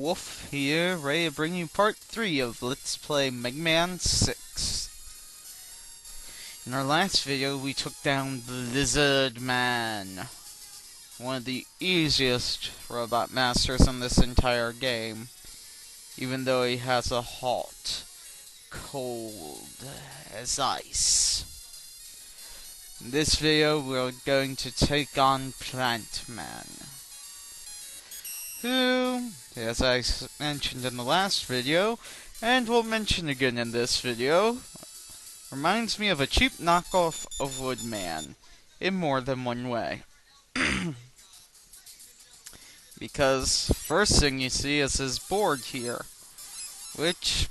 Wulv here, ready to bring you part 3 of Let's Play MM6. In our last video, we took down the Lizard Man, one of the easiest robot masters in this entire game, even though he has a heart cold as ice. In this video, we're going to take on Plant Man, who, as I mentioned in the last video, and will mention again in this video, reminds me of a cheap knockoff of Woodman in more than one way. Because first thing you see is his board here, which,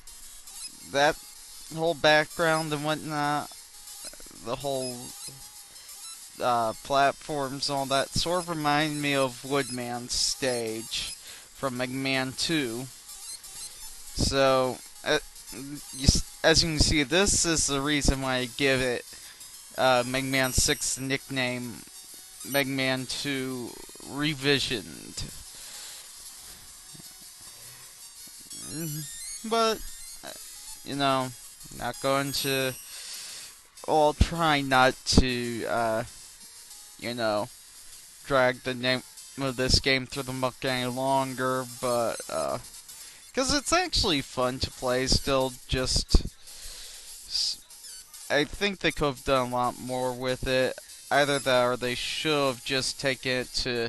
that whole background and whatnot, the whole platforms and all that sort of remind me of Woodman's stage from MM2. So, as you can see, this is the reason why I give it MM6 the nickname MM2 Revisioned. But, you know, not going to... I'll try not to, you know, drag the name of this game through the muck any longer, but, because it's actually fun to play still, just, I think they could have done a lot more with it. Either that or they should have just taken it to,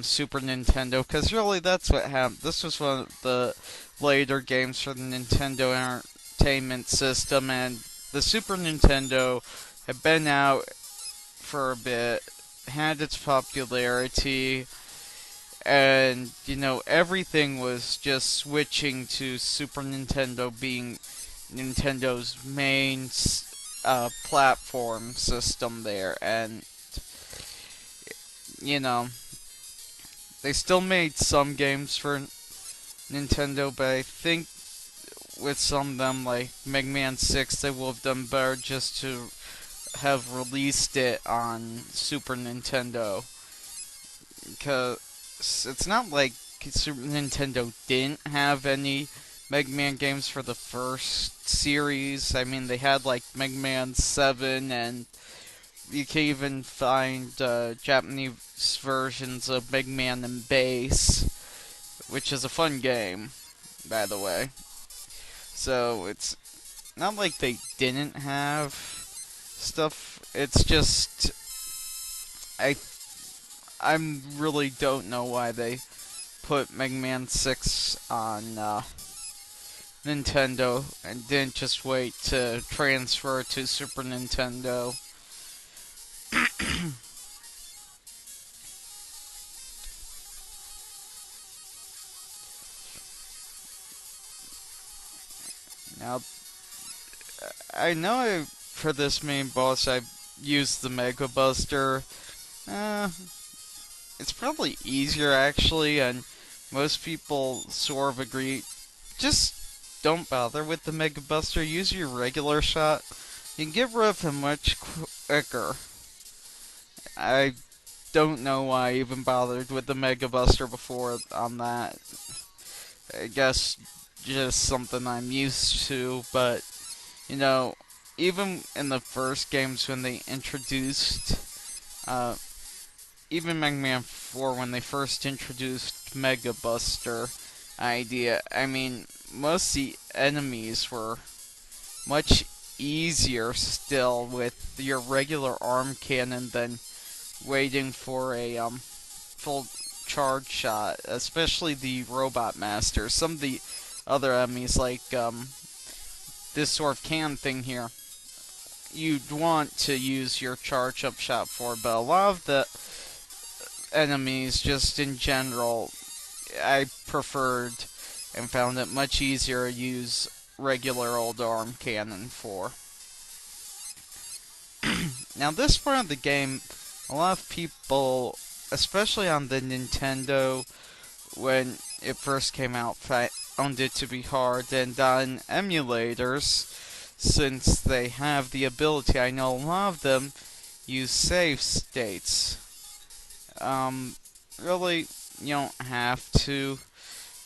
Super Nintendo, because really that's what happened. This was one of the later games for the Nintendo Entertainment System, and the Super Nintendo had been out for a bit, had its popularity, and, you know, everything was just switching to Super Nintendo being Nintendo's main platform system there, and, you know, they still made some games for Nintendo, but I think with some of them, like MM6, they would have done better just to have released it on Super Nintendo. Because it's not like Super Nintendo didn't have any Mega Man games for the first series. I mean, they had like Mega Man 7, and you can even find Japanese versions of Mega Man and Bass, which is a fun game, by the way. So it's not like they didn't have stuff. It's just I really don't know why they put MM6 on Nintendo and didn't just wait to transfer to Super Nintendo. Now, I know for this main boss I've used the Mega Buster. It's probably easier actually, and most people sort of agree. Just don't bother with the Mega Buster. Use your regular shot. You can get rid of him much quicker. I don't know why I even bothered with the Mega Buster before on that. I guess just something I'm used to, but, you know, even in the first games when they introduced, even Mega Man 4 when they first introduced Mega Buster idea, I mean, most of the enemies were much easier still with your regular arm cannon than waiting for a full charge shot, especially the Robot Master. Some of the other enemies, like this sort of cannon thing here, you'd want to use your charge up shot for, but a lot of the enemies, just in general, I preferred and found it much easier to use regular old arm cannon for. Now, this part of the game, a lot of people, especially on the Nintendo, when it first came out, found it to be hard, and on emulators, since they have the ability, I know a lot of them use save states. Really, you don't have to.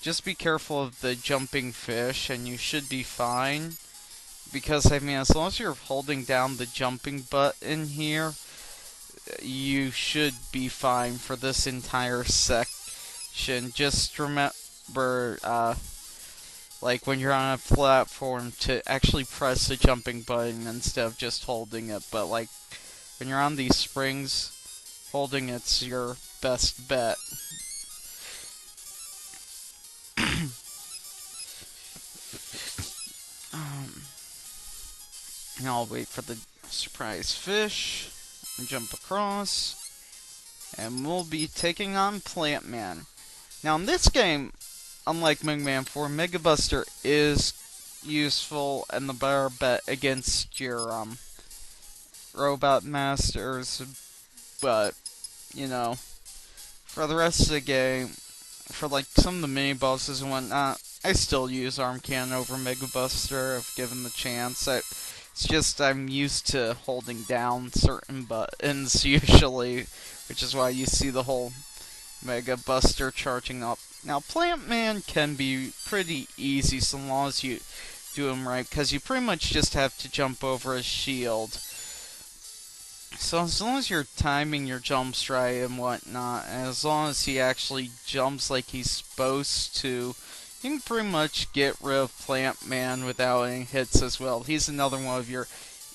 just be careful of the jumping fish, and you should be fine. Because, I mean, as long as you're holding down the jumping button here, you should be fine for this entire section. Just remember, like when you're on a platform, to actually press the jumping button instead of just holding it. But like when you're on these springs, holding it's your best bet. And I'll wait for the surprise fish and jump across, and we'll be taking on Plant Man. Now in this game, unlike Mega Man 4, Mega Buster is useful and the better bet against your robot masters, but you know, for the rest of the game, for like some of the mini bosses and whatnot, I still use Arm Cannon over Mega Buster if given the chance. It's just I'm used to holding down certain buttons usually, which is why you see the whole Mega Buster charging up. Now, Plant Man can be pretty easy so long as you do him right, because you pretty much just have to jump over a shield. So as long as you're timing your jumps right and whatnot, and as long as he actually jumps like he's supposed to, you can pretty much get rid of Plant Man without any hits as well. He's another one of your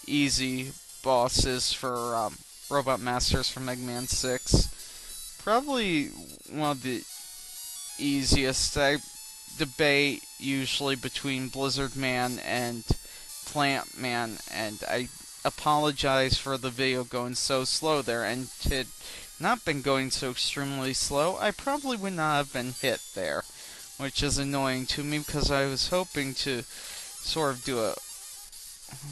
easy bosses for Robot Masters from Mega Man 6. Probably one of the easiest. I debate usually between Blizzard Man and Plant Man, and I apologize for the video going so slow there, and had not been going so extremely slow, I probably would not have been hit there, which is annoying to me because I was hoping to sort of do a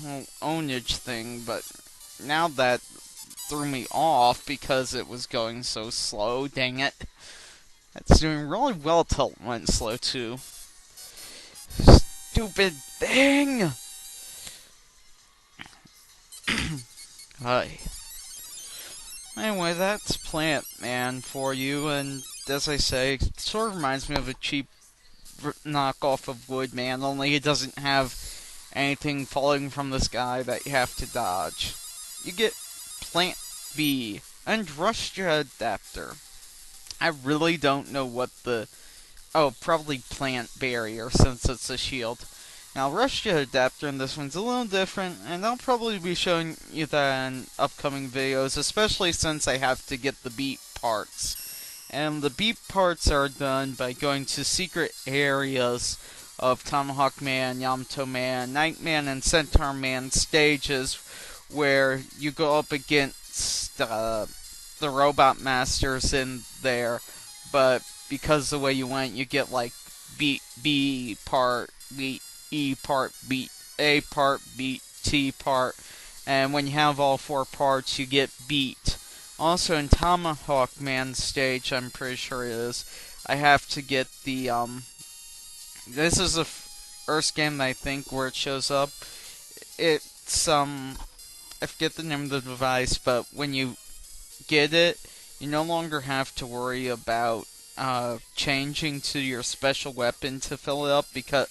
whole ownage thing, but now that threw me off because it was going so slow, dang it. That's doing really well till it went slow too. Stupid thing! Hi. Anyway, that's Plant Man for you, and as I say, it sort of reminds me of a cheap knockoff of Woodman, only it doesn't have anything falling from the sky that you have to dodge. You get Plant B and Rush Adapter. I really don't know what the... Oh, probably Plant Barrier, since it's a shield. Now, Rush Adapter in this one's a little different, and I'll probably be showing you that in upcoming videos, especially since I have to get the beat parts. And the beat parts are done by going to secret areas of Tomahawk Man, Yamato Man, Nightman, and Centaur Man stages where you go up against the Robot Masters in there, but because the way you went, you get like beat B part, beat E part, beat A part, beat T part, and when you have all four parts, you get beat. Also in Tomahawk Man stage, I'm pretty sure it is, I have to get the, this is the first game that I think where it shows up. It's, I forget the name of the device, but when you get it, you no longer have to worry about changing to your special weapon to fill it up, because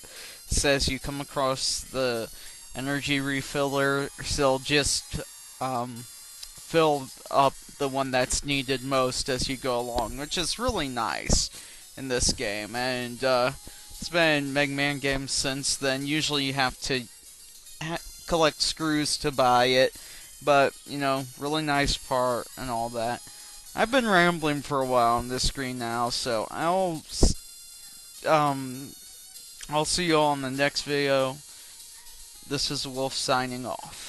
it says you come across the energy refiller, so it'll just fill up the one that's needed most as you go along, which is really nice in this game. And it's been Mega Man games since then. Usually you have to collect screws to buy it, but you know, really nice part and all that. I've been rambling for a while on this screen now, so I'll see you all in the next video. This is Wulv signing off.